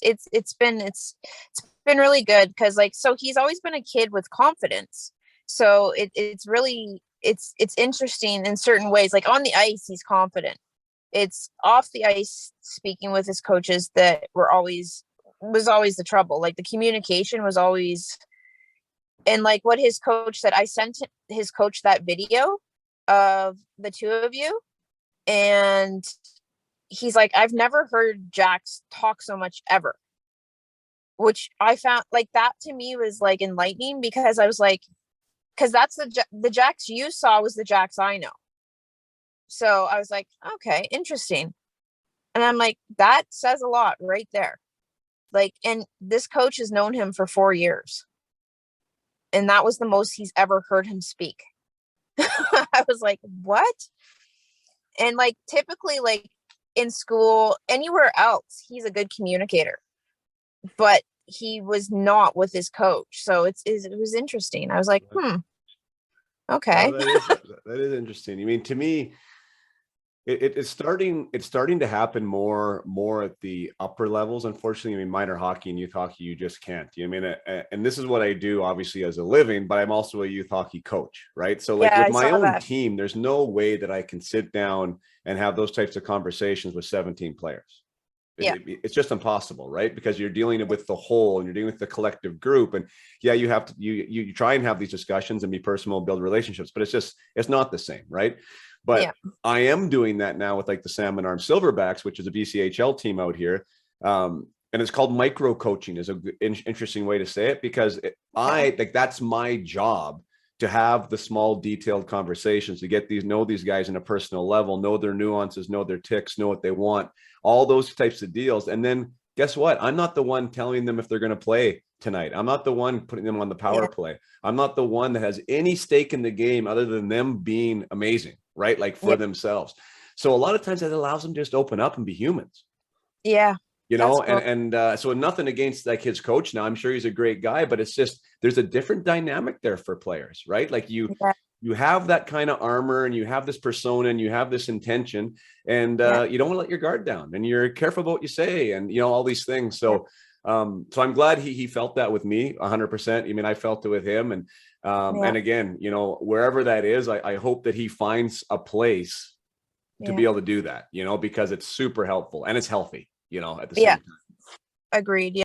it's been really good because like so he's always been a kid with confidence. So it's really it's interesting in certain ways. Like on the ice, he's confident. It's off the ice speaking with his coaches that was always the trouble. Like the communication was always and like what his coach said, I sent his coach that video of the two of you, and he's like, I've never heard Jax talk so much ever, which I found like that to me was like enlightening because I was like, because that's the Jax you saw was the Jax I know. So I was like, okay, interesting. And I'm like, that says a lot right there. Like, and this coach has known him for 4 years. And that was the most he's ever heard him speak. I was like, what? And like typically like in school, anywhere else, he's a good communicator. But he was not with his coach. So it was interesting. I was like, okay. No, that is interesting. I mean, to me, it's starting to happen more at the upper levels. Unfortunately, I mean, minor hockey and youth hockey, you just can't. I mean, and this is what I do, obviously, as a living, but I'm also a youth hocky coach, right? So, like Yeah, with I my saw own that. team, there's no way that I can sit down and have those types of conversations with 17 players. Yeah. It's just impossible, right? Because you're dealing with the whole and you're dealing with the collective group. And yeah, you have to you try and have these discussions and be personal, build relationships, but it's not the same, right? But Yeah. I am doing that now with like the Salmon Arm Silverbacks, which is a BCHL team out here. And it's called micro coaching is a interesting way to say it because I like that's my job to have the small detailed conversations to get know these guys in a personal level, know their nuances, know their ticks, know what they want, all those types of deals. And then guess what? I'm not the one telling them if they're going to play tonight. I'm not the one putting them on the power play. I'm not the one that has any stake in the game other than them being amazing, right? Like for themselves. So a lot of times that allows them to just open up and be humans. Yeah. You know, and so nothing against that kid's coach. Now I'm sure he's a great guy, but it's just there's a different dynamic there for players, right? Like you have that kind of armor and you have this persona and you have this intention and you don't want to let your guard down and you're careful about what you say and you know all these things. So so I'm glad he felt that with me 100%. I mean, I felt it with him and again, you know, wherever that is, I hope that he finds a place to be able to do that, you know, because it's super helpful and it's healthy, you know, at the same time. Agreed.